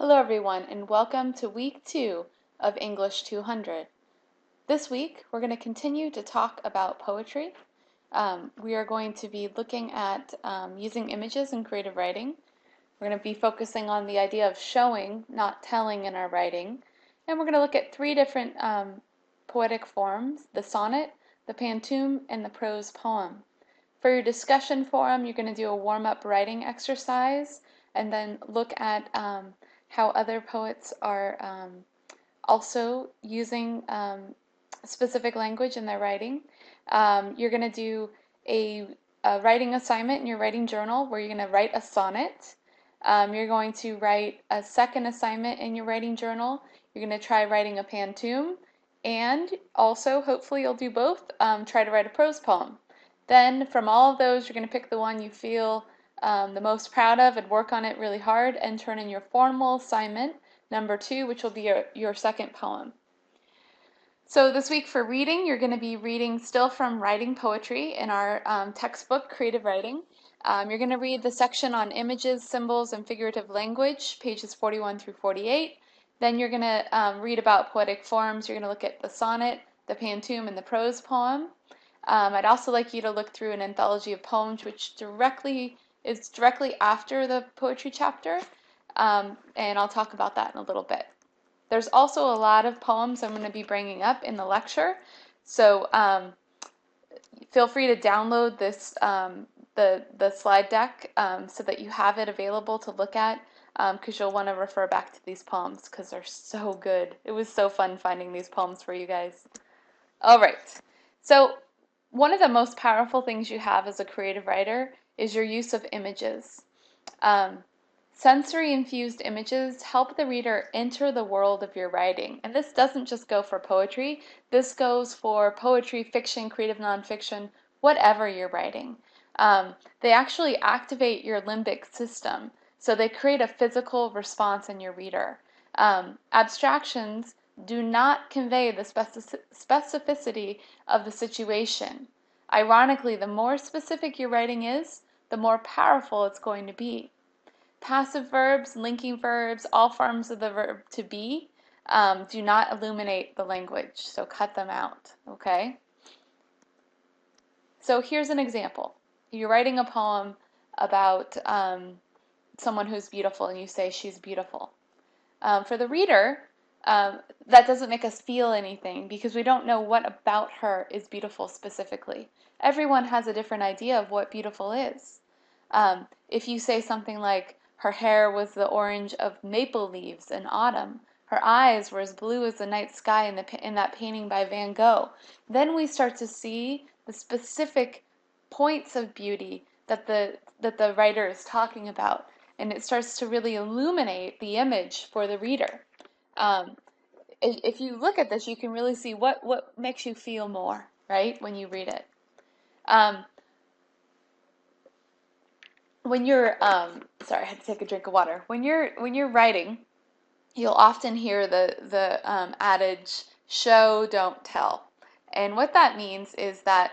Hello everyone and welcome to week 2 of English 200. This week we're going to continue to talk about poetry. We are going to be looking at using images in creative writing. We're going to be focusing on the idea of showing, not telling in our writing. And we're going to look at 3 different poetic forms: the sonnet, the pantoum, and the prose poem. For your discussion forum, you're going to do a warm-up writing exercise and then look at how other poets are also using specific language in their writing. You're going to do a writing assignment in your writing journal where you're going to write a sonnet. You're going to write a second assignment in your writing journal. You're going to try writing a pantoum, and also, hopefully you'll do both, try to write a prose poem. Then from all of those, you're going to pick the one you feel the most proud of and work on it really hard and turn in your formal assignment, number 2, which will be your second poem. So this week for reading, you're going to be reading still from Writing Poetry in our textbook, Creative Writing. You're going to read the section on images, symbols, and figurative language, pages 41 through 48. Then you're going to read about poetic forms. You're going to look at the sonnet, the pantoum, and the prose poem. I'd also like you to look through an anthology of poems which is directly after the poetry chapter, and I'll talk about that in a little bit. There's also a lot of poems I'm going to be bringing up in the lecture, so feel free to download this the slide deck so that you have it available to look at, because you'll want to refer back to these poems because they're so good. It was so fun finding these poems for you guys. All right, so one of the most powerful things you have as a creative writer is your use of images. Sensory-infused images help the reader enter the world of your writing. And this doesn't just go for poetry. This goes for poetry, fiction, creative nonfiction, whatever you're writing. They actually activate your limbic system, so they create a physical response in your reader. Abstractions do not convey the specificity of the situation. Ironically, the more specific your writing is, the more powerful it's going to be. Passive verbs, linking verbs, all forms of the verb to be do not illuminate the language, so cut them out, okay? So here's an example. You're writing a poem about someone who's beautiful, and you say she's beautiful. For the reader, that doesn't make us feel anything because we don't know what about her is beautiful specifically. Everyone has a different idea of what beautiful is. If you say something like, her hair was the orange of maple leaves in autumn, her eyes were as blue as the night sky in that painting by Van Gogh, then we start to see the specific points of beauty that the writer is talking about, and it starts to really illuminate the image for the reader. If you look at this, you can really see what makes you feel more, right, when you read it. When you're sorry, I had to take a drink of water. When you're writing, you'll often hear the adage, show, don't tell. And what that means is that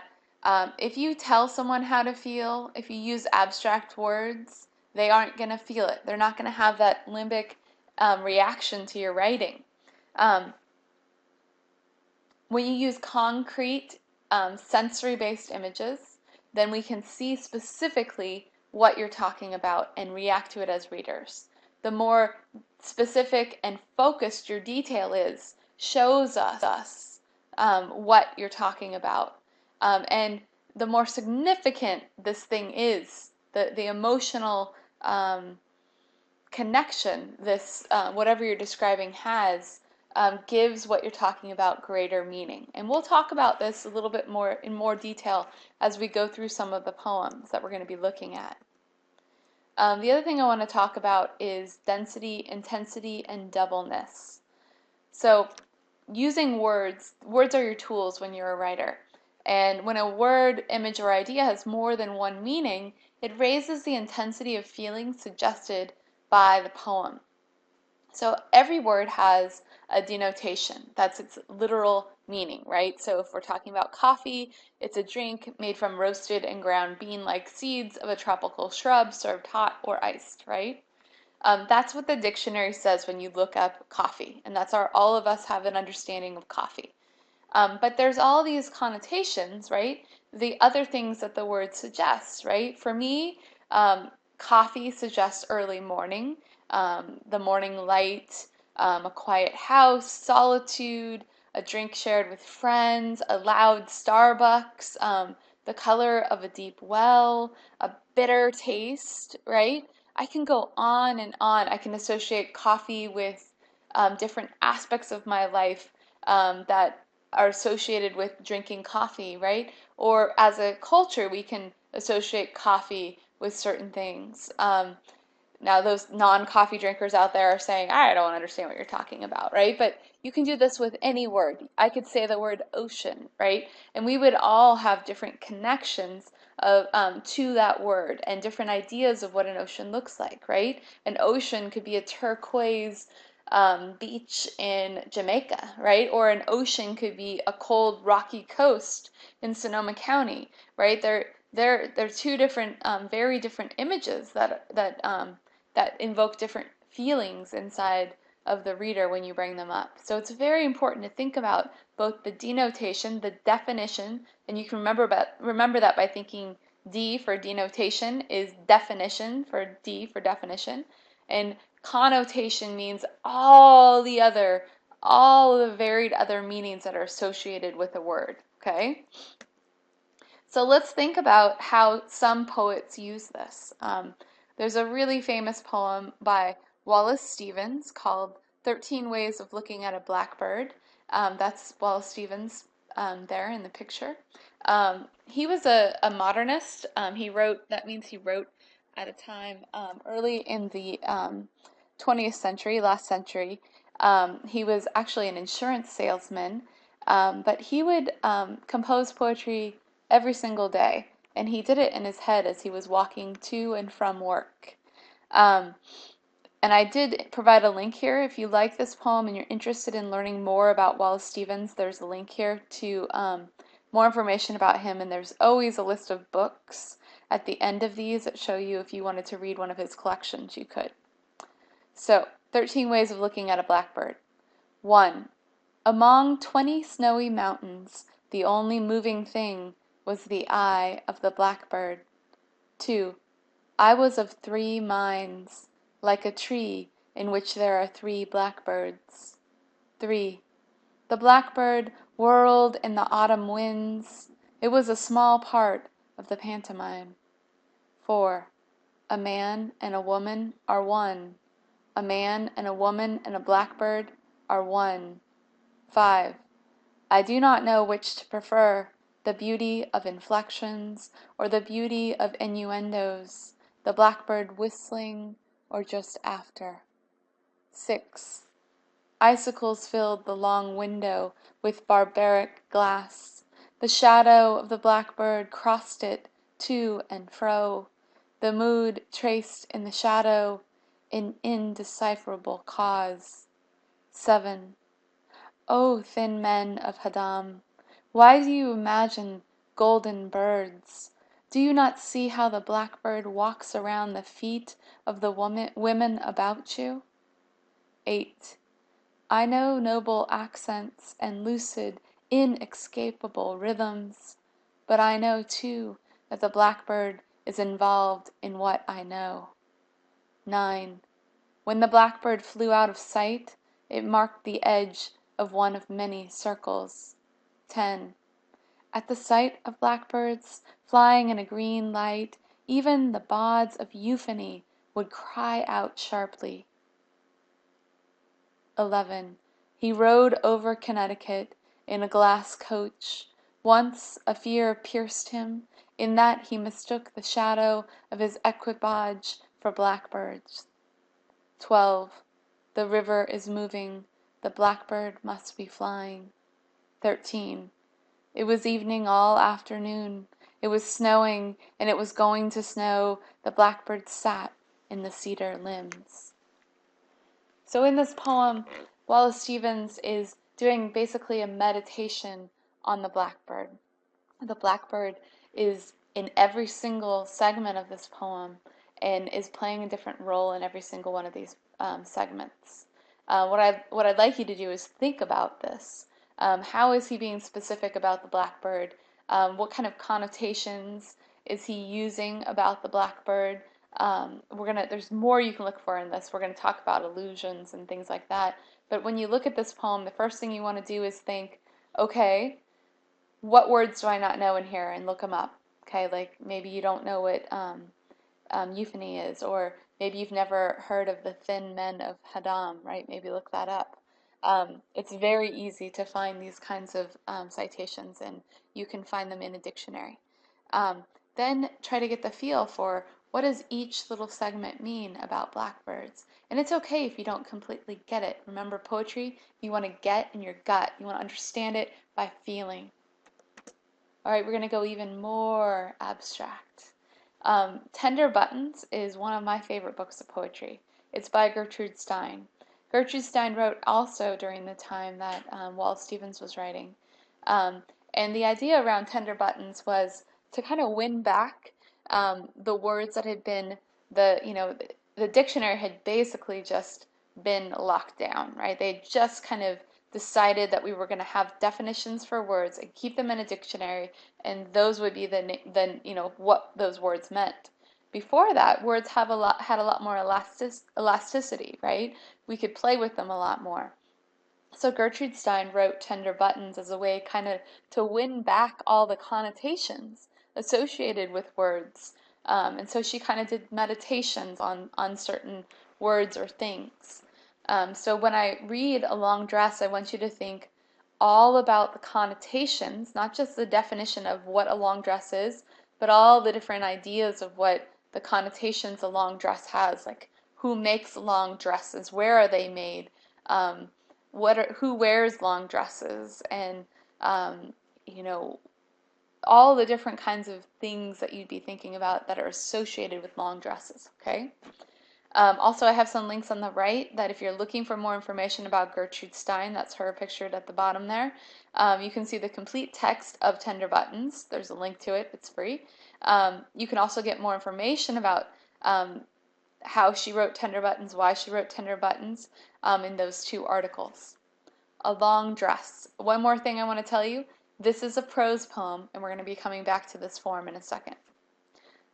if you tell someone how to feel, if you use abstract words, they aren't going to feel it. They're not going to have that limbic reaction to your writing. When you use concrete, sensory-based images, then we can see specifically what you're talking about and react to it as readers. The more specific and focused your detail is, shows us what you're talking about. And the more significant this thing is, the emotional connection this whatever you're describing has, gives what you're talking about greater meaning. And we'll talk about this a little bit more in more detail as we go through some of the poems that we're going to be looking at. The other thing I want to talk about is density, intensity, and doubleness. So using words are your tools when you're a writer. And when a word, image, or idea has more than one meaning, it raises the intensity of feeling suggested by the poem. So every word has a denotation. That's its literal meaning, right? So if we're talking about coffee, it's a drink made from roasted and ground bean-like seeds of a tropical shrub served hot or iced, right? That's what the dictionary says when you look up coffee, and that's all of us have an understanding of coffee. But there's all these connotations, right? The other things that the word suggests, right? For me, coffee suggests early morning, the morning light, a quiet house, solitude, a drink shared with friends, a loud Starbucks, the color of a deep well, a bitter taste, right? I can go on and on. I can associate coffee with different aspects of my life that are associated with drinking coffee, right? Or as a culture, we can associate coffee with certain things. Now, those non-coffee drinkers out there are saying, I don't understand what you're talking about, right? But you can do this with any word. I could say the word ocean, right? And we would all have different connections to that word and different ideas of what an ocean looks like, right? An ocean could be a turquoise beach in Jamaica, right? Or an ocean could be a cold, rocky coast in Sonoma County, right? They're two different, very different images that invoke different feelings inside of the reader when you bring them up. So it's very important to think about both the denotation, the definition, and you can remember that by thinking D for denotation is definition for D for definition, and connotation means all the varied other meanings that are associated with a word, okay? So let's think about how some poets use this. There's a really famous poem by Wallace Stevens called 13 Ways of Looking at a Blackbird. That's Wallace Stevens there in the picture. He was a modernist. That means he wrote at a time early in the 20th century, last century. He was actually an insurance salesman, but he would compose poetry every single day, and he did it in his head as he was walking to and from work. Um, and I did provide a link here. If you like this poem and you're interested in learning more about Wallace Stevens, there's a link here to more information about him, and there's always a list of books at the end of these that show you if you wanted to read one of his collections, you could. So, 13 Ways of Looking at a Blackbird. 1. Among 20 snowy mountains, the only moving thing was the eye of the blackbird. 2. I was of 3 minds, like a tree in which there are 3 blackbirds. 3. The blackbird whirled in the autumn winds. It was a small part of the pantomime. 4. A man and a woman are one. A man and a woman and a blackbird are one. 5. I do not know which to prefer, the beauty of inflections or the beauty of innuendos, the blackbird whistling or just after. 6. Icicles filled the long window with barbaric glass. The shadow of the blackbird crossed it to and fro. The mood traced in the shadow an indecipherable cause. 7. O thin men of Haddam, why do you imagine golden birds? Do you not see how the blackbird walks around the feet of the women about you? 8. I know noble accents and lucid, inescapable rhythms, but I know too that the blackbird is involved in what I know. 9. When the blackbird flew out of sight, it marked the edge of one of many circles. 10. At the sight of blackbirds flying in a green light, even the bawds of euphony would cry out sharply. 11. He rode over Connecticut in a glass coach. Once a fear pierced him, in that he mistook the shadow of his equipage for blackbirds. 12. The river is moving, the blackbird must be flying. 13. It was evening all afternoon. It was snowing, and it was going to snow. The blackbird sat in the cedar limbs. So in this poem, Wallace Stevens is doing basically a meditation on the blackbird. The blackbird is in every single segment of this poem, and is playing a different role in every single one of these segments. What I'd like you to do is think about this. How is he being specific about the blackbird? What kind of connotations is he using about the blackbird? There's more you can look for in this. We're gonna talk about allusions and things like that. But when you look at this poem, the first thing you want to do is think, okay, what words do I not know in here, and look them up. Okay, like maybe you don't know what euphony is, or maybe you've never heard of the thin men of Haddam, right? Maybe look that up. It's very easy to find these kinds of citations, and you can find them in a dictionary. Um, then try to get the feel for what does each little segment mean about blackbirds. And it's okay if you don't completely get it. Remember, poetry, you want to get in your gut. You want to understand it by feeling. All right, we're going to go even more abstract. Tender Buttons is one of my favorite books of poetry. It's by Gertrude Stein. Gertrude Stein wrote also during the time that Wallace Stevens was writing. And the idea around Tender Buttons was to kind of win back the words that had been the dictionary had basically just been locked down, right? They just kind of decided that we were going to have definitions for words and keep them in a dictionary, and those would be what those words meant. Before that, words had a lot more elasticity, right? We could play with them a lot more. So Gertrude Stein wrote Tender Buttons as a way kind of to win back all the connotations associated with words. And so she kind of did meditations on certain words or things. So when I read A Long Dress, I want you to think all about the connotations, not just the definition of what a long dress is, but all the different ideas of what the connotations a long dress has, like who makes long dresses, where are they made, who wears long dresses, and um, you know all the different kinds of things that you'd be thinking about that are associated with long dresses. Okay. Also, I have some links on the right that if you're looking for more information about Gertrude Stein, that's her pictured at the bottom there. You can see the complete text of Tender Buttons. There's a link to it. It's free. You can also get more information about how she wrote Tender Buttons, why she wrote Tender Buttons, in those two articles. A Long Dress. One more thing I want to tell you. This is a prose poem, and we're going to be coming back to this form in a second.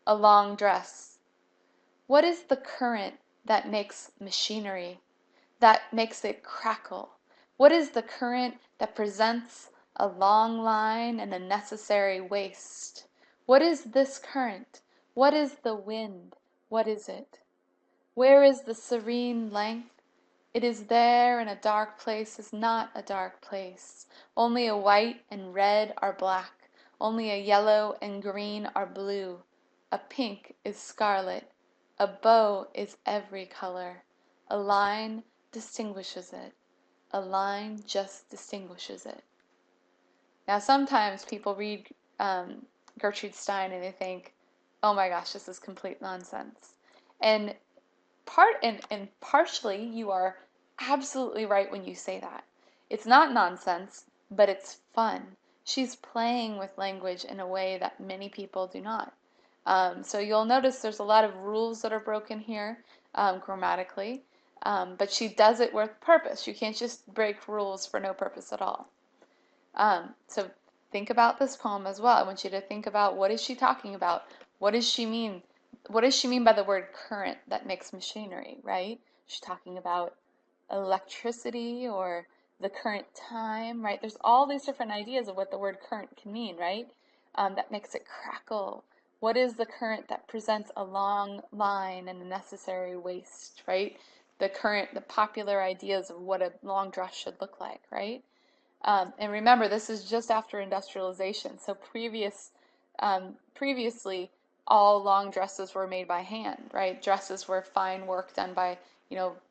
A long dress. What is the current that makes machinery, that makes it crackle? What is the current that presents a long line and a necessary waste? What is this current? What is the wind? What is it? Where is the serene length? It is there, and a dark place is not a dark place. Only a white and red are black. Only a yellow and green are blue. A pink is scarlet. A bow is every color. A line distinguishes it. A line just distinguishes it. Now, sometimes people read Gertrude Stein and they think, oh my gosh, this is complete nonsense. And partially you are absolutely right when you say that. It's not nonsense, but it's fun. She's playing with language in a way that many people do not. So you'll notice there's a lot of rules that are broken here grammatically, but she does it with purpose. You can't just break rules for no purpose at all. So think about this poem as well. I want you to think about, what is she talking about? What does she mean? What does she mean by the word current that makes machinery, right? She's talking about electricity or the current time, right? There's all these different ideas of what the word current can mean, right? That makes it crackle. What is the current that presents a long line and a necessary waste, right? The popular ideas of what a long dress should look like, right? And remember, this is just after industrialization. So previously, all long dresses were made by hand, right? Dresses were fine work done by,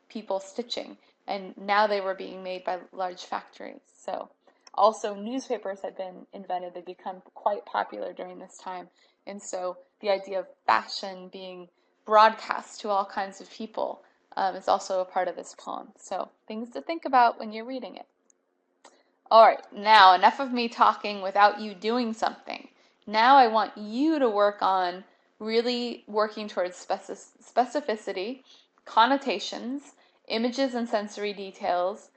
people stitching. And now they were being made by large factories. So also newspapers had been invented. They become quite popular during this time. And so the idea of fashion being broadcast to all kinds of people is also a part of this poem. So things to think about when you're reading it. All right, now enough of me talking without you doing something. Now I want you to work on really working towards specificity, connotations, images and sensory details,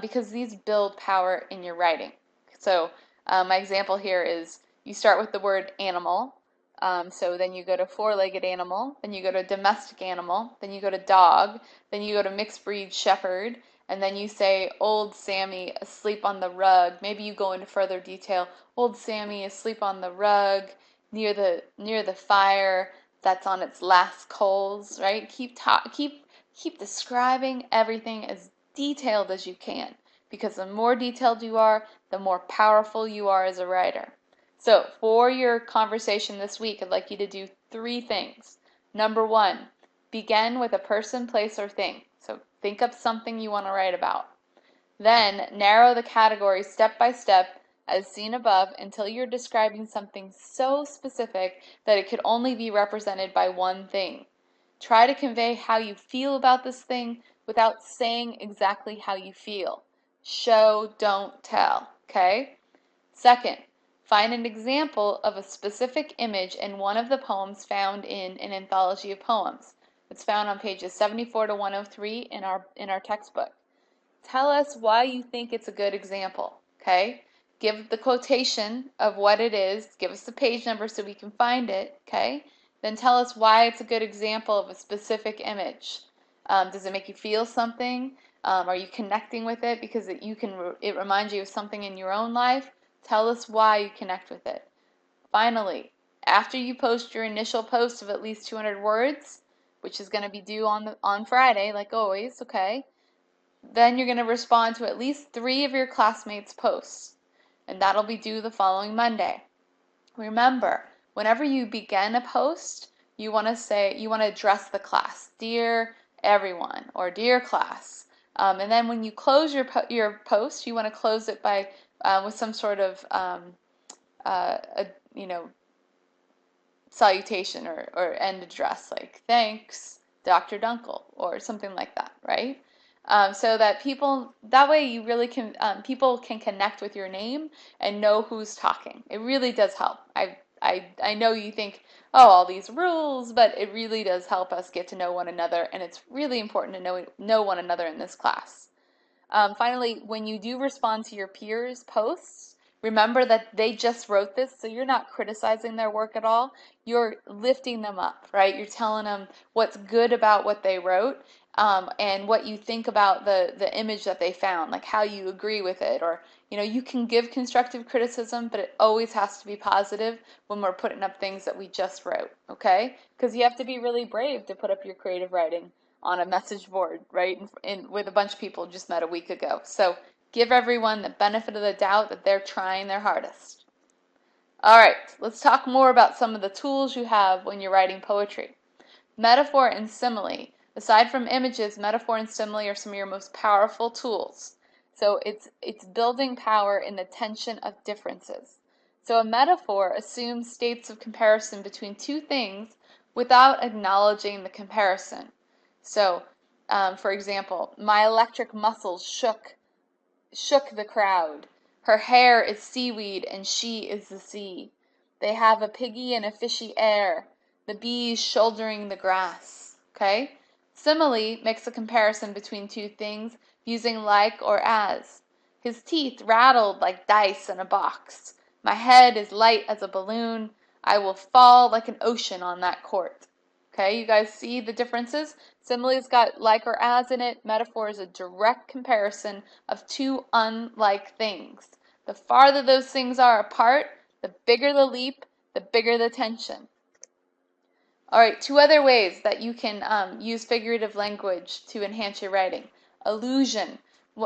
because these build power in your writing. So my example here is you start with the word animal. So then you go to four-legged animal, then you go to domestic animal, then you go to dog, then you go to mixed breed shepherd, and then you say old Sammy asleep on the rug. Maybe you go into further detail. Old Sammy asleep on the rug near the fire that's on its last coals, right? Keep describing everything as detailed as you can, because the more detailed you are, the more powerful you are as a writer. So for your conversation this week, I'd like you to do 3 things. Number 1, begin with a person, place, or thing. So think of something you want to write about. Then narrow the category step by step as seen above until you're describing something so specific that it could only be represented by one thing. Try to convey how you feel about this thing without saying exactly how you feel. Show, don't tell, okay? Second, find an example of a specific image in one of the poems found in an anthology of poems. It's found on pages 74 to 103 in our textbook. Tell us why you think it's a good example, okay? Give the quotation of what it is. Give us the page number so we can find it, okay? Then tell us why it's a good example of a specific image. Does it make you feel something? Are you connecting with it because it reminds you of something in your own life? Tell us why you connect with it. Finally, after you post your initial post of at least 200 words, which is going to be due on Friday, like always, okay? Then you're going to respond to at least 3 of your classmates' posts, and that'll be due the following Monday. Remember, whenever you begin a post, you want to address the class, dear everyone, or dear class. And then when you close your post, you want to close it by with some sort of you know, salutation or end address, like thanks, Dr. Dunkel, or something like that, right? So that that way you really can, people can connect with your name and know who's talking. It really does help. I know you think, oh, all these rules, but it really does help us get to know one another, and it's really important to know one another in this class. Finally, when you do respond to your peers' posts, remember that they just wrote this, so you're not criticizing their work at all. You're lifting them up, right? You're telling them what's good about what they wrote, and what you think about the image that they found, like how you agree with it. Or, you can give constructive criticism, but it always has to be positive when we're putting up things that we just wrote, okay? Because you have to be really brave to put up your creative writing on a message board, right, with a bunch of people just met a week ago. So give everyone the benefit of the doubt that they're trying their hardest. All right, let's talk more about some of the tools you have when you're writing poetry. Metaphor and simile. Aside from images, metaphor and simile are some of your most powerful tools. So it's building power in the tension of differences. So a metaphor assumes states of comparison between 2 things without acknowledging the comparison. So, for example, my electric muscles shook the crowd. Her hair is seaweed and she is the sea. They have a piggy and a fishy air. The bees shouldering the grass. Okay? Simile makes a comparison between 2 things using like or as. His teeth rattled like dice in a box. My head is light as a balloon. I will fall like an ocean on that court. Okay, you guys see the differences? Simile's got like or as in it. Metaphor is a direct comparison of 2 unlike things. The farther those things are apart, the bigger the leap, the bigger the tension. All right, 2 other ways that you can use figurative language to enhance your writing. Allusion.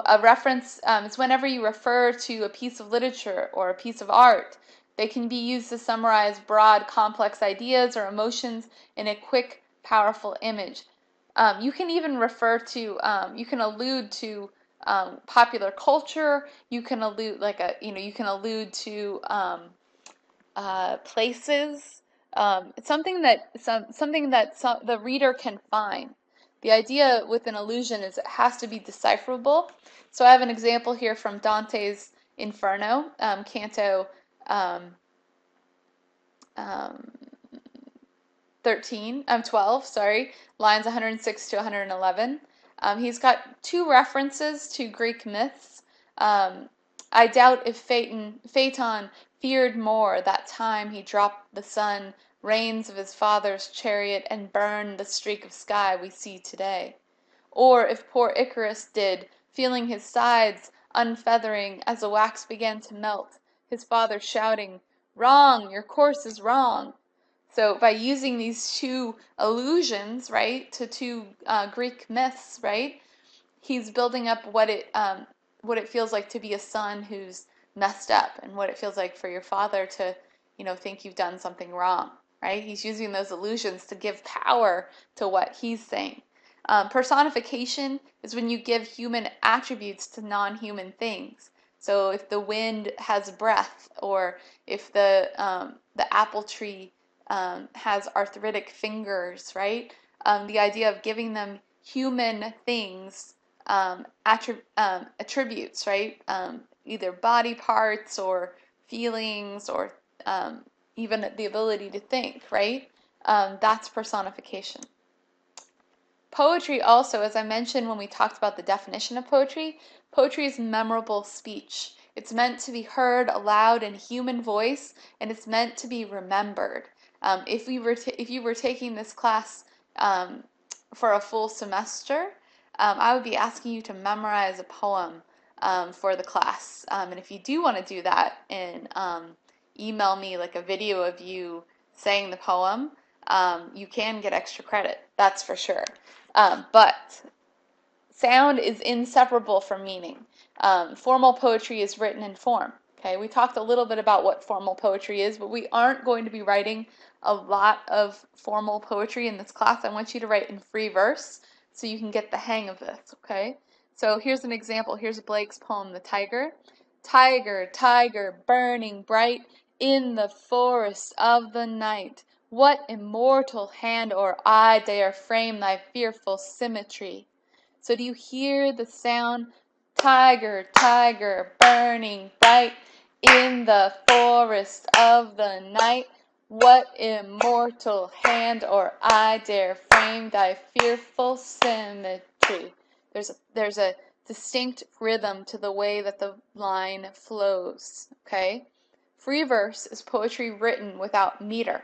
A reference is whenever you refer to a piece of literature or a piece of art. They can be used to summarize broad, complex ideas or emotions in a quick, powerful image. You can even you can allude to popular culture. You can allude you can allude to places. Something that the reader can find. The idea with an allusion is it has to be decipherable. So I have an example here from Dante's Inferno, Canto um, 12, sorry, lines 106 to 111. He's got two references to Greek myths. Um, I doubt if Phaeton feared more that time he dropped the sun, reins of his father's chariot, and burned the streak of sky we see today. Or if poor Icarus did, feeling his sides unfeathering as the wax began to melt, his father shouting, "Wrong, your course is wrong." So by using these two allusions, right, to two Greek myths, right, he's building up what it feels like to be a son who's messed up, and what it feels like for your father to, think you've done something wrong, right? He's using those allusions to give power to what he's saying. Personification is when you give human attributes to non-human things. So if the wind has breath, or if the apple tree has arthritic fingers, right? The idea of giving them human things, attributes, right? Either body parts or feelings, or even the ability to think, right? That's personification. Poetry also, as I mentioned when we talked about the definition of poetry, poetry is memorable speech. It's meant to be heard aloud in human voice, and it's meant to be remembered. If you were taking this class for a full semester, I would be asking you to memorize a poem for the class. And if you do want to do that and email me like a video of you saying the poem, you can get extra credit, that's for sure. But sound is inseparable from meaning. Formal poetry is written in form. Okay, we talked a little bit about what formal poetry is, but we aren't going to be writing a lot of formal poetry in this class. I want you to write in free verse so you can get the hang of this, okay? So here's an example. Here's Blake's poem, The Tiger. Tiger, tiger, burning bright in the forest of the night, what immortal hand or eye dare frame thy fearful symmetry? So do you hear the sound? Tiger, tiger, burning bright in the forest of the night, what immortal hand or eye dare frame thy fearful symmetry? There's a distinct rhythm to the way that the line flows, okay? Free verse is poetry written without meter.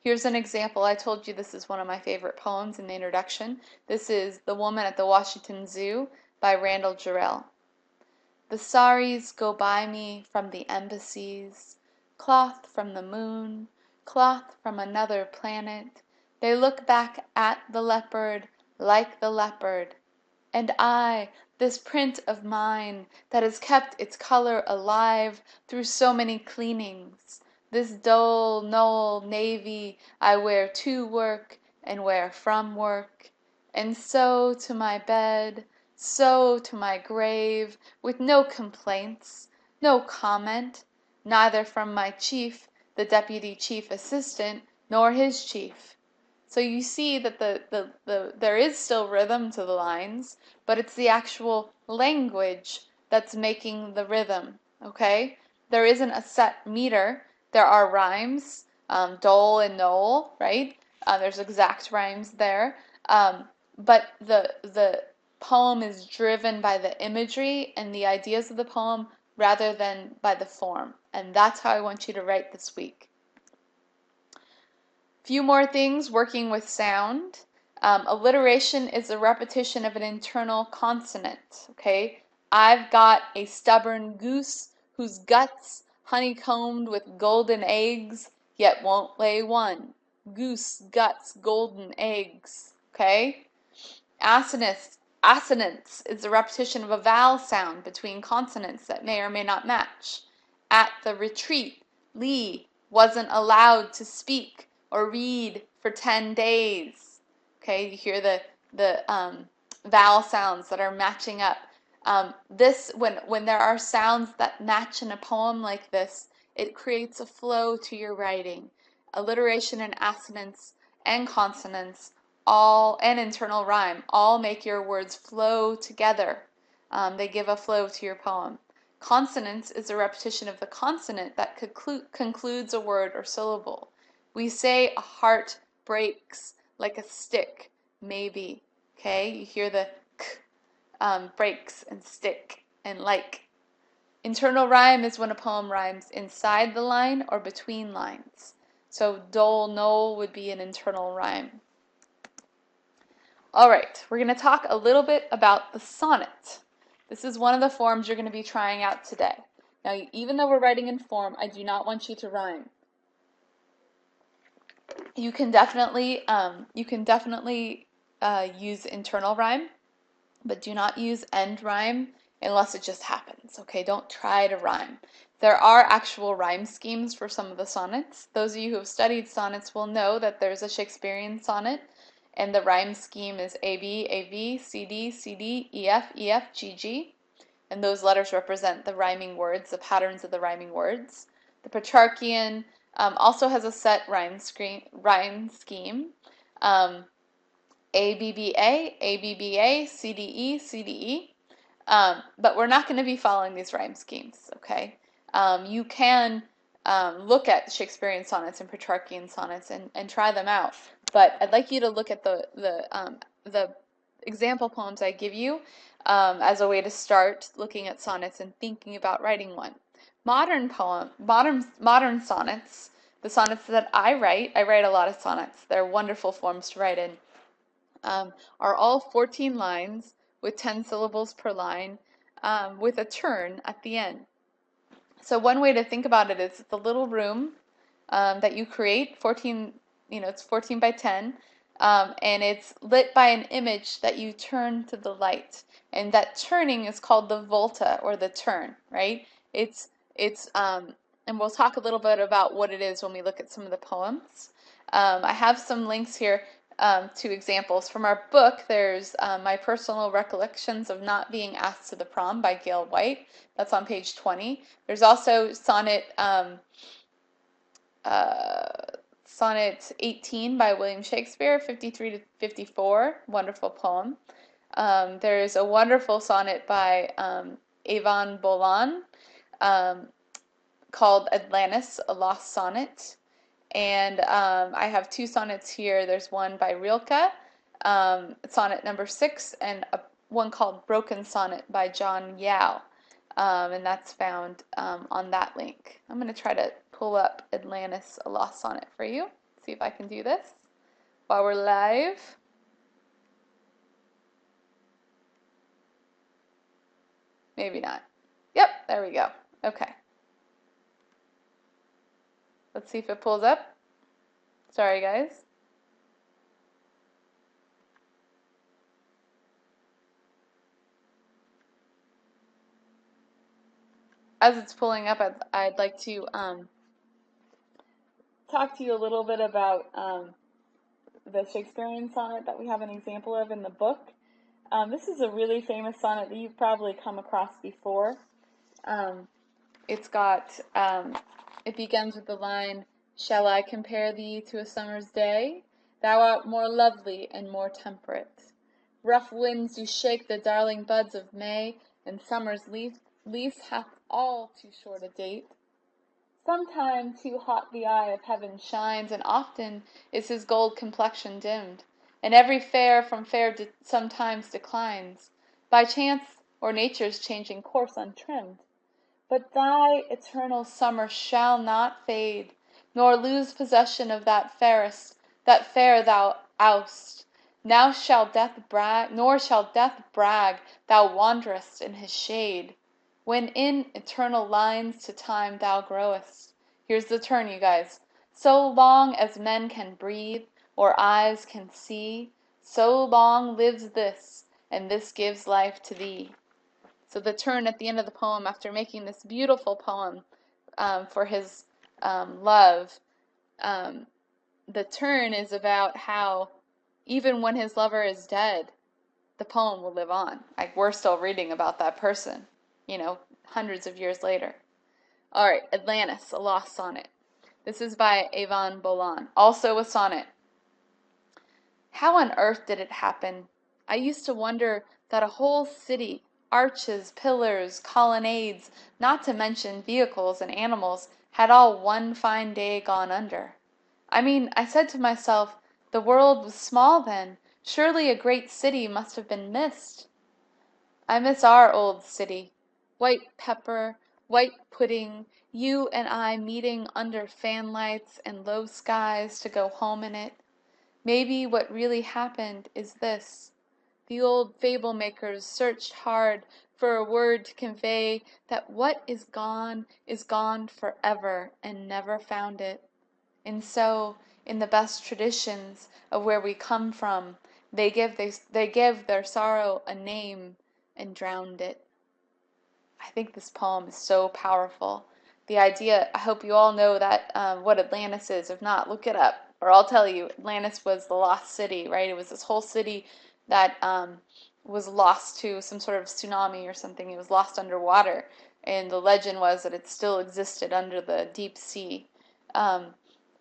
Here's an example. I told you this is one of my favorite poems in the introduction. This is The Woman at the Washington Zoo by Randall Jarrell. The saris go by me from the embassies, cloth from the moon, cloth from another planet. They look back at the leopard like the leopard. And I, this print of mine that has kept its color alive through so many cleanings, this dull, null navy I wear to work and wear from work, and so to my bed, so to my grave, with no complaints, no comment, neither from my chief, the deputy chief assistant, nor his chief. So you see that there is still rhythm to the lines, but it's the actual language that's making the rhythm, okay? There isn't a set meter. There are rhymes, dole and knoll, right? There's exact rhymes there. But the poem is driven by the imagery and the ideas of the poem rather than by the form. And that's how I want you to write this week. Few more things working with sound. Alliteration is a repetition of an internal consonant. Okay, I've got a stubborn goose whose guts honeycombed with golden eggs, yet won't lay one. Goose guts, golden eggs. Okay, assonance is a repetition of a vowel sound between consonants that may or may not match. At the retreat, Lee wasn't allowed to speak or read for 10 days. Okay, you hear the vowel sounds that are matching up. When there are sounds that match in a poem like this, it creates a flow to your writing. Alliteration and assonance and consonants, all and internal rhyme, all make your words flow together. They give a flow to your poem. Consonance is a repetition of the consonant that concludes a word or syllable. We say a heart breaks like a stick, maybe. Okay, you hear the k, breaks and stick and like. Internal rhyme is when a poem rhymes inside the line or between lines. So dole, knoll would be an internal rhyme. All right, we're going to talk a little bit about the sonnet. This is one of the forms you're going to be trying out today. Now, even though we're writing in form, I do not want you to rhyme. You can definitely use internal rhyme, but do not use end rhyme unless it just happens. Okay, don't try to rhyme. There are actual rhyme schemes for some of the sonnets. Those of you who have studied sonnets will know that there's a Shakespearean sonnet, and the rhyme scheme is AB, AV, CD, CD, EF, EF, GG, and those letters represent the rhyming words, the patterns of the rhyming words. The Petrarchian also has a set rhyme scheme. ABBA, ABBA, CDE, CDE. But we're not going to be following these rhyme schemes, okay? You can look at Shakespearean sonnets and Petrarchian sonnets and try them out. But I'd like you to look at the example poems I give you as a way to start looking at sonnets and thinking about writing one. Modern sonnets, the sonnets that I write a lot of sonnets. They're wonderful forms to write in. Are all 14 lines with 10 syllables per line with a turn at the end. So one way to think about it is the little room that you create, 14, it's 14 by 10, and it's lit by an image that you turn to the light. And that turning is called the volta, or the turn, right? And we'll talk a little bit about what it is when we look at some of the poems. I have some links here to examples. From our book, there's My Personal Recollections of Not Being Asked to the Prom by Gail White. That's on page 20. There's also Sonnet 18 by William Shakespeare, 53 to 54, wonderful poem. There's a wonderful sonnet by Yvonne Bolan called Atlantis, a Lost Sonnet. And I have two sonnets here. There's one by Rilke, sonnet number 6, and one called Broken Sonnet by John Yao. And that's found on that link. I'm going to try to pull up Atlantis, a Lost Sonnet for you. See if I can do this while we're live. Maybe not. Yep, there we go. Okay. Let's see if it pulls up. Sorry, guys. As it's pulling up, I'd like to talk to you a little bit about the Shakespearean sonnet that we have an example of in the book. This is a really famous sonnet that you've probably come across before. It begins with the line, "Shall I compare thee to a summer's day? Thou art more lovely and more temperate. Rough winds do shake the darling buds of May, and summer's lease hath all too short a date. Sometime too hot the eye of heaven shines, and often is his gold complexion dimmed, and every fair from fair sometimes declines, by chance or nature's changing course untrimmed. But thy eternal summer shall not fade, nor lose possession of that fair thou oust. Nor shall death brag, thou wanderest in his shade, when in eternal lines to time thou growest." Here's the turn, you guys. "So long as men can breathe, or eyes can see, so long lives this, and this gives life to thee." So the turn at the end of the poem, after making this beautiful poem for his love, the turn is about how even when his lover is dead, the poem will live on. Like, we're still reading about that person, hundreds of years later. All right, Atlantis, a Lost Sonnet. This is by Yvonne Bolan, also a sonnet. "How on earth did it happen? I used to wonder that a whole city, arches, pillars, colonnades, not to mention vehicles and animals, had all one fine day gone under. I mean, I said to myself, The world was small then. Surely a great city must have been missed. I miss our old city. White pepper, white pudding, you and I meeting under fanlights and low skies to go home in it. Maybe what really happened is this. The old fable makers searched hard for a word to convey that what is gone forever, and never found it. And so, in the best traditions of where we come from, they give their sorrow a name and drowned it. I think this poem is so powerful. The idea, I hope you all know that what Atlantis is. If not, look it up, or I'll tell you. Atlantis was the lost city, right? It was this whole city that was lost to some sort of tsunami or something. It was lost underwater, and the legend was that it still existed under the deep sea. Um,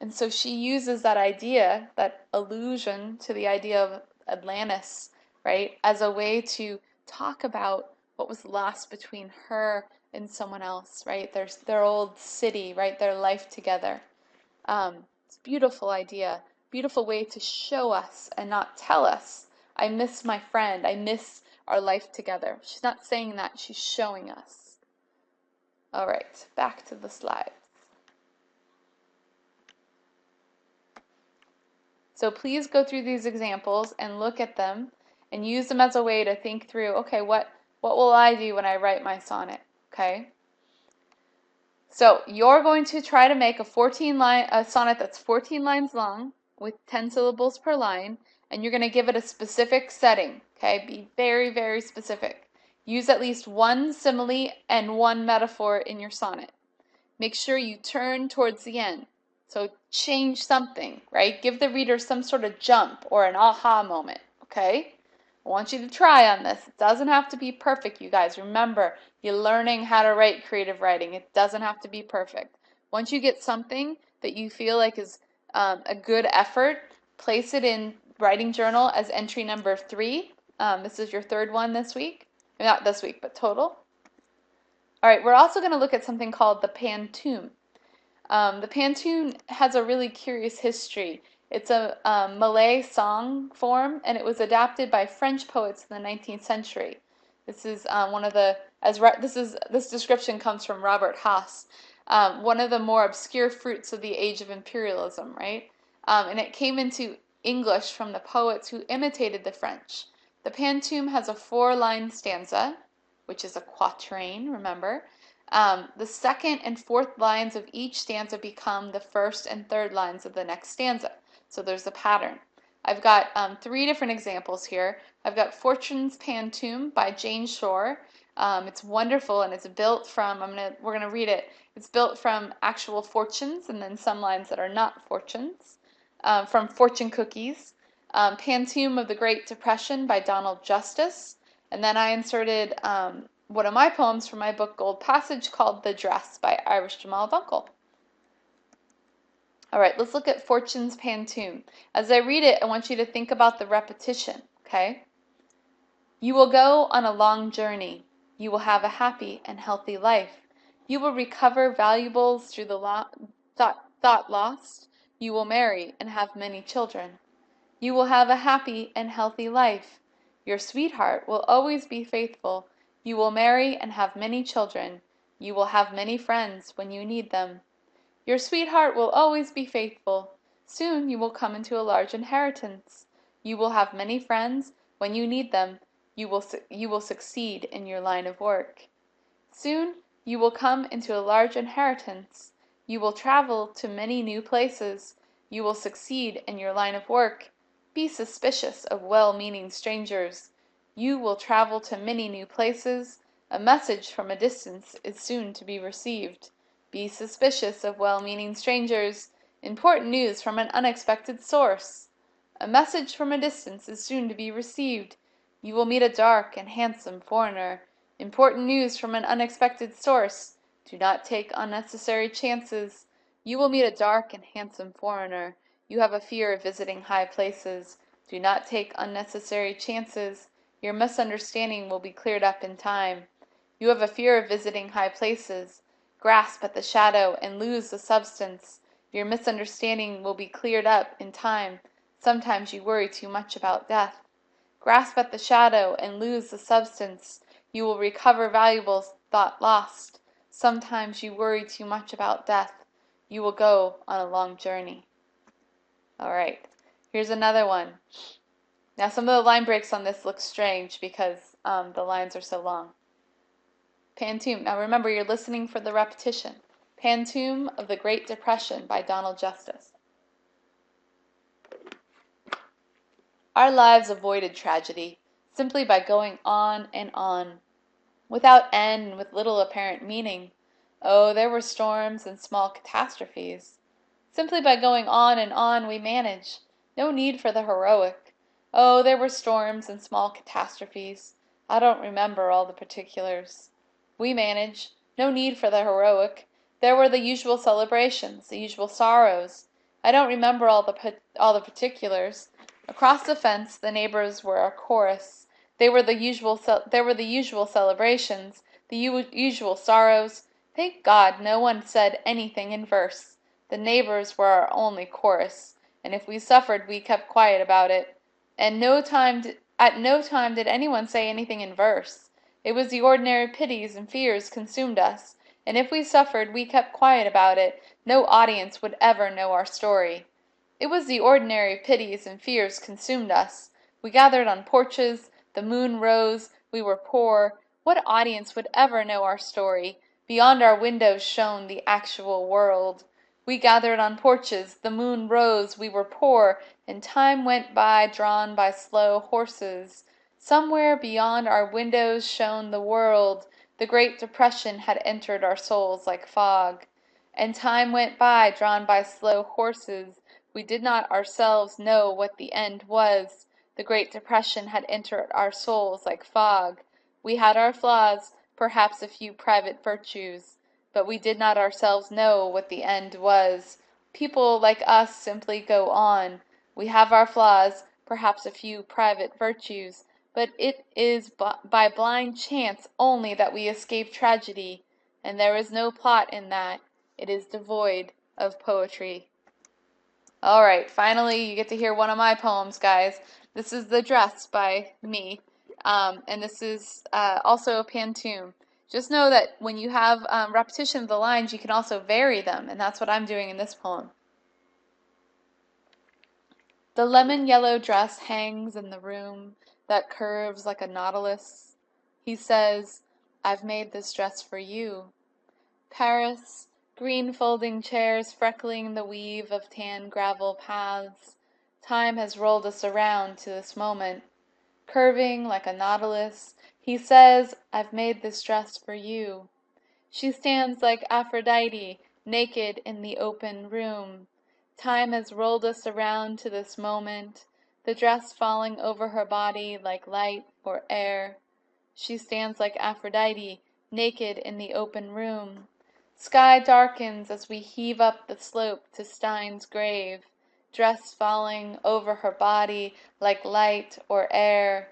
and so she uses that idea, that allusion to the idea of Atlantis, right, as a way to talk about what was lost between her and someone else, right? Their old city, right? Their life together. It's a beautiful idea, beautiful way to show us and not tell us, I miss my friend, I miss our life together. She's not saying that, she's showing us. All right, back to the slides. So please go through these examples and look at them and use them as a way to think through, okay, what will I do when I write my sonnet, okay? So you're going to try to make a sonnet that's 14 lines long with 10 syllables per line, and you're going to give it a specific setting, okay? Be very, very specific. Use at least one simile and one metaphor in your sonnet. Make sure you turn towards the end. So change something, right? Give the reader some sort of jump or an aha moment, okay? I want you to try on this. It doesn't have to be perfect, you guys. Remember, you're learning how to write creative writing. It doesn't have to be perfect. Once you get something that you feel like is a good effort, place it in writing journal as entry number 3. This is your third one this week. Not this week, but total. All right, we're also going to look at something called the pantun. The pantun has a really curious history. It's a Malay song form, and it was adapted by French poets in the 19th century. This is one of the this description comes from Robert Haas, one of the more obscure fruits of the age of imperialism, right? And it came into English from the poets who imitated the French. The pantun has a 4-line stanza, which is a quatrain, remember. The second and fourth lines of each stanza become the first and third lines of the next stanza. So there's a pattern. I've got 3 different examples here. I've got Fortune's Pantun by Jane Shore. It's wonderful, and it's built from, we're gonna read it. It's built from actual fortunes and then some lines that are not fortunes, from fortune cookies. Pantun of the Great Depression by Donald Justice. And then I inserted one of my poems from my book Gold Passage called The Dress by Irish Jamal Dunkel. All right, let's look at Fortune's Pantun. As I read it, I want you to think about the repetition, okay? You will go on a long journey. You will have a happy and healthy life. You will recover valuables through the thought lost. You will marry and have many children. You will have a happy and healthy life. Your sweetheart will always be faithful. You will marry and have many children. You will have many friends when you need them. Your sweetheart will always be faithful. Soon you will come into a large inheritance. You will have many friends when you need them. You will succeed in your line of work. Soon you will come into a large inheritance. You will travel to many new places. You will succeed in your line of work. Be suspicious of well-meaning strangers. You will travel to many new places. A message from a distance is soon to be received. Be suspicious of well-meaning strangers. Important news from an unexpected source. A message from a distance is soon to be received. You will meet a dark and handsome foreigner. Important news from an unexpected source. Do not take unnecessary chances. You will meet a dark and handsome foreigner. You have a fear of visiting high places. Do not take unnecessary chances. Your misunderstanding will be cleared up in time. You have a fear of visiting high places. Grasp at the shadow and lose the substance. Your misunderstanding will be cleared up in time. Sometimes you worry too much about death. Grasp at the shadow and lose the substance. You will recover valuables thought lost. Sometimes you worry too much about death. You will go on a long journey. All right, here's another one. Now some of the line breaks on this look strange because the lines are so long. Pantoum. Now remember, you're listening for the repetition. Pantoum of the Great Depression by Donald Justice. Our lives avoided tragedy simply by going on and on, without end and with little apparent meaning. Oh, there were storms and small catastrophes. Simply by going on and on we manage. No need for the heroic. Oh, there were storms and small catastrophes. I don't remember all the particulars. We manage. No need for the heroic. There were the usual celebrations, the usual sorrows. I don't remember all the particulars. Across the fence, the neighbors were a chorus. There were the usual celebrations, the usual sorrows. Thank God, no one said anything in verse. The neighbors were our only chorus, and if we suffered, we kept quiet about it. And at no time did anyone say anything in verse. It was the ordinary pities and fears consumed us, and if we suffered, we kept quiet about it. No audience would ever know our story. It was the ordinary pities and fears consumed us. We gathered on porches, the moon rose, we were poor. What audience would ever know our story? Beyond our windows shone the actual world. We gathered on porches, the moon rose, we were poor, and time went by drawn by slow horses. Somewhere beyond our windows shone the world. The Great Depression had entered our souls like fog. And time went by drawn by slow horses. We did not ourselves know what the end was. The Great Depression had entered our souls like fog. We had our flaws, perhaps a few private virtues, but we did not ourselves know what the end was. People like us simply go on. We have our flaws, perhaps a few private virtues, but it is by blind chance only that we escape tragedy, and there is no plot in that. It is devoid of poetry. All right, finally you get to hear one of my poems, guys. This is The Dress by me, and this is also a pantoum. Just know that when you have repetition of the lines, you can also vary them, and that's what I'm doing in this poem. The lemon-yellow dress hangs in the room that curves like a nautilus. He says, I've made this dress for you. Paris, green folding chairs freckling the weave of tan gravel paths. Time has rolled us around to this moment. Curving like a nautilus, he says, I've made this dress for you. She stands like Aphrodite, naked in the open room. Time has rolled us around to this moment, the dress falling over her body like light or air. She stands like Aphrodite, naked in the open room. Sky darkens as we heave up the slope to Stein's grave, dress falling over her body like light or air.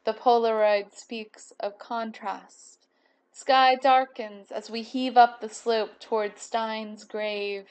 The Polaroid speaks of contrast. Sky darkens as we heave up the slope toward Stein's grave.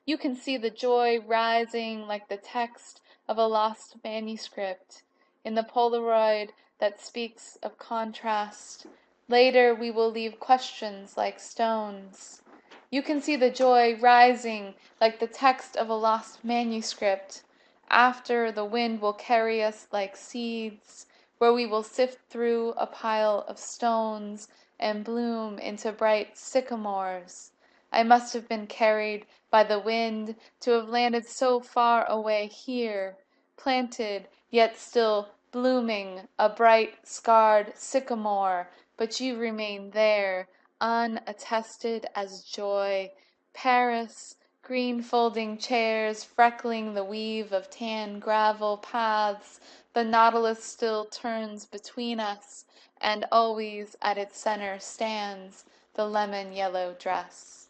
You can see the joy rising like the text of a lost manuscript in the Polaroid that speaks of contrast. Later we will leave questions like stones. You can see the joy rising like the text of a lost manuscript. After, the wind will carry us like seeds, where we will sift through a pile of stones and bloom into bright sycamores. I must have been carried by the wind to have landed so far away here, planted, yet still blooming, a bright scarred sycamore, but you remain there, unattested as joy. Paris, green folding chairs freckling the weave of tan gravel paths, the nautilus still turns between us, and always at its center stands the lemon-yellow dress.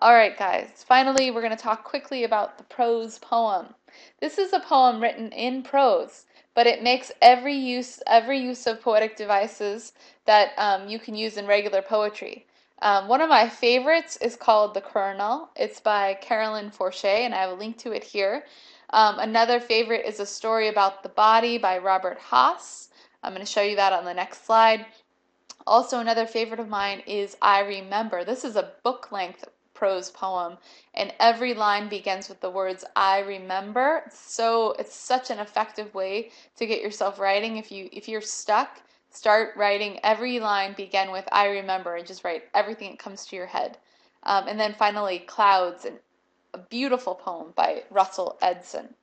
Alright guys, finally we're going to talk quickly about the prose poem. This is a poem written in prose, but it makes every use of poetic devices that you can use in regular poetry. One of my favorites is called The Colonel. It's by Carolyn Forche, and I have a link to it here. Another favorite is A Story About the Body by Robert Haas. I'm going to show you that on the next slide. Also, another favorite of mine is I Remember. This is a book-length prose poem, and every line begins with the words I remember. So it's such an effective way to get yourself writing. If you're stuck, start writing. Every line begin with I remember, and just write everything that comes to your head. And then finally, Clouds, a beautiful poem by Russell Edson.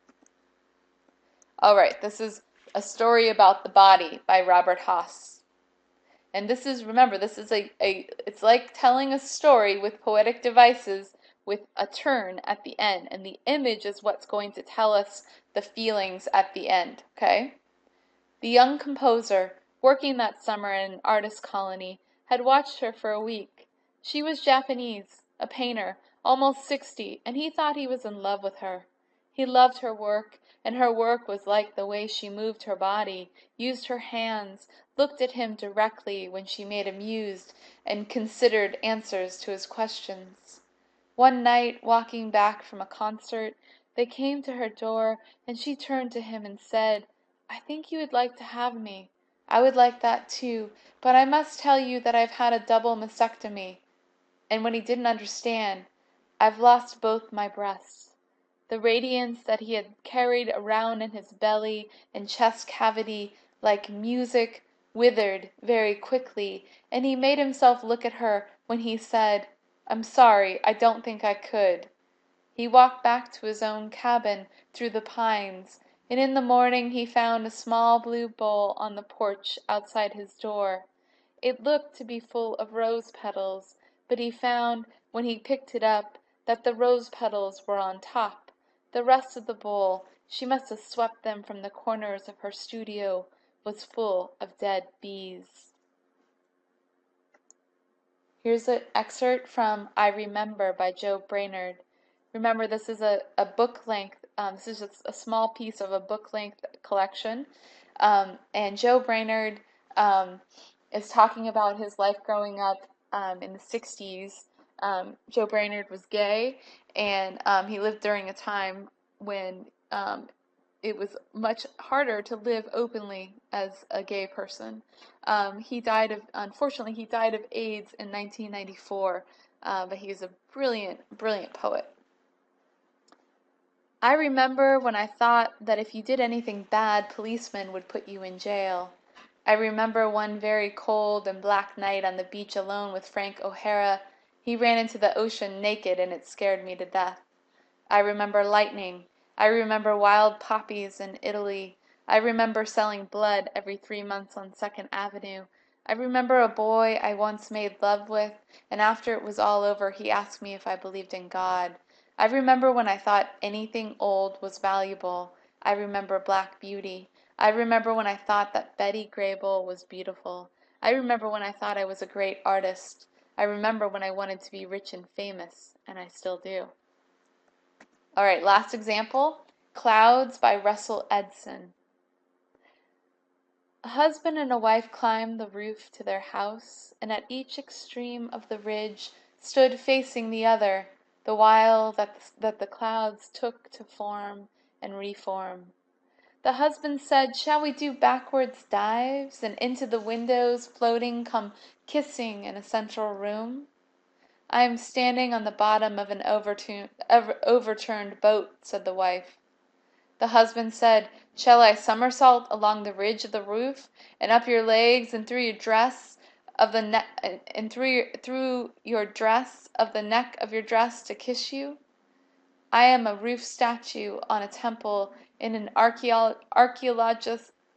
All right, this is A Story About the Body by Robert Haas. And this is, remember, this is it's like telling a story with poetic devices with a turn at the end. And the image is what's going to tell us the feelings at the end, okay? The young composer, working that summer in an artist colony, had watched her for a week. She was Japanese, a painter, almost 60, and he thought he was in love with her. He loved her work, and her work was like the way she moved her body, used her hands, looked at him directly when she made amused and considered answers to his questions. One night, walking back from a concert, they came to her door, and she turned to him and said, "I think you would like to have me. I would like that too, but I must tell you that I've had a double mastectomy." And when he didn't understand, "I've lost both my breasts." The radiance that he had carried around in his belly and chest cavity like music withered very quickly, and he made himself look at her when he said, "I'm sorry, I don't think I could." He walked back to his own cabin through the pines, and in the morning he found a small blue bowl on the porch outside his door. It looked to be full of rose petals, but he found, when he picked it up, that the rose petals were on top. The rest of the bowl, she must have swept them from the corners of her studio, was full of dead bees. Here's an excerpt from I Remember by Joe Brainerd. Remember, this is a book length, this is just a small piece of a book length collection. And Joe Brainerd is talking about his life growing up in the 60s. Joe Brainerd was gay, and he lived during a time when it was much harder to live openly as a gay person. Unfortunately, he died of AIDS in 1994, but he was a brilliant, brilliant poet. I remember when I thought that if you did anything bad, policemen would put you in jail. I remember one very cold and black night on the beach alone with Frank O'Hara. He ran into the ocean naked, and it scared me to death. I remember lightning. I remember wild poppies in Italy. I remember selling blood every 3 months on 2nd Avenue. I remember a boy I once made love with, and after it was all over, he asked me if I believed in God. I remember when I thought anything old was valuable. I remember Black Beauty. I remember when I thought that Betty Grable was beautiful. I remember when I thought I was a great artist. I remember when I wanted to be rich and famous, and I still do. All right, last example, Clouds by Russell Edson. A husband and a wife climbed the roof to their house, and at each extreme of the ridge stood facing the other, the while that the clouds took to form and reform. The husband said, "Shall we do backwards dives, and into the windows floating come kissing in a central room?" "I am standing on the bottom of an overturned boat," said the wife. The husband said, "Shall I somersault along the ridge of the roof, and up your legs, and through your dress of the neck, and through your dress of the neck of your dress to kiss you? I am a roof statue on a temple in an archaeologic.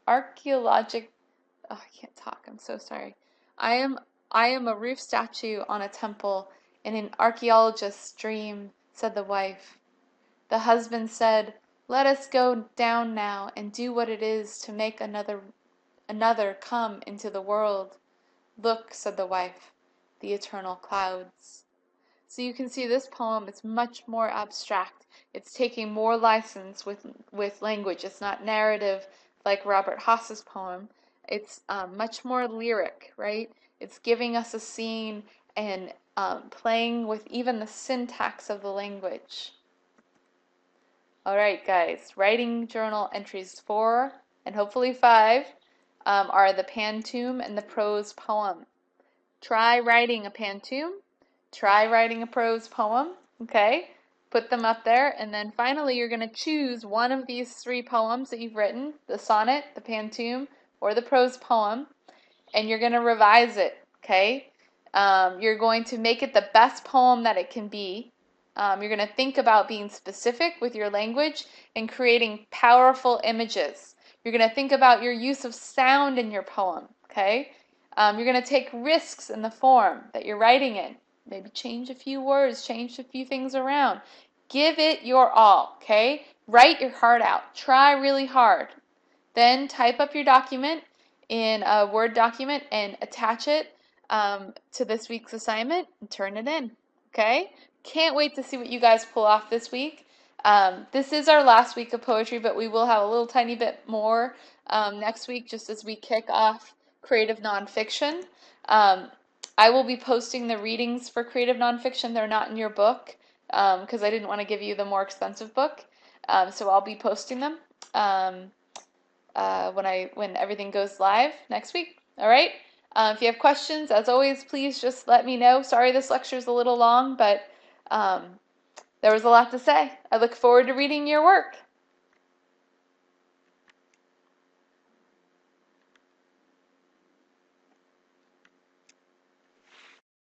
Oh, I can't talk. I'm so sorry. I am a roof statue on a temple in an archaeologist's dream," said the wife. The husband said, "Let us go down now and do what it is to make another come into the world." "Look," said the wife, "the eternal clouds." So you can see this poem is much more abstract. It's taking more license with language. It's not narrative like Robert Haas's poem. It's much more lyric, right? It's giving us a scene and playing with even the syntax of the language. All right, guys. Writing journal entries 4 and hopefully 5 are the pantoum and the prose poem. Try writing a pantoum. Try writing a prose poem. Okay? Put them up there. And then finally, you're going to choose one of these 3 poems that you've written, the sonnet, the pantoum, or the prose poem, and you're going to revise it. Okay? You're going to make it the best poem that it can be. You're going to think about being specific with your language and creating powerful images. You're going to think about your use of sound in your poem. Okay? You're going to take risks in the form that you're writing in. Maybe change a few words, change a few things around. Give it your all. Okay? Write your heart out. Try really hard. Then type up your document in a Word document and attach it to this week's assignment and turn it in. Okay? Can't wait to see what you guys pull off this week. This is our last week of poetry, but we will have a little tiny bit more next week just as we kick off creative nonfiction. I will be posting the readings for creative nonfiction. They're not in your book because I didn't want to give you the more expensive book. So I'll be posting them when everything goes live next week. All right. If you have questions, as always, please just let me know. Sorry this lecture is a little long, but there was a lot to say. I look forward to reading your work.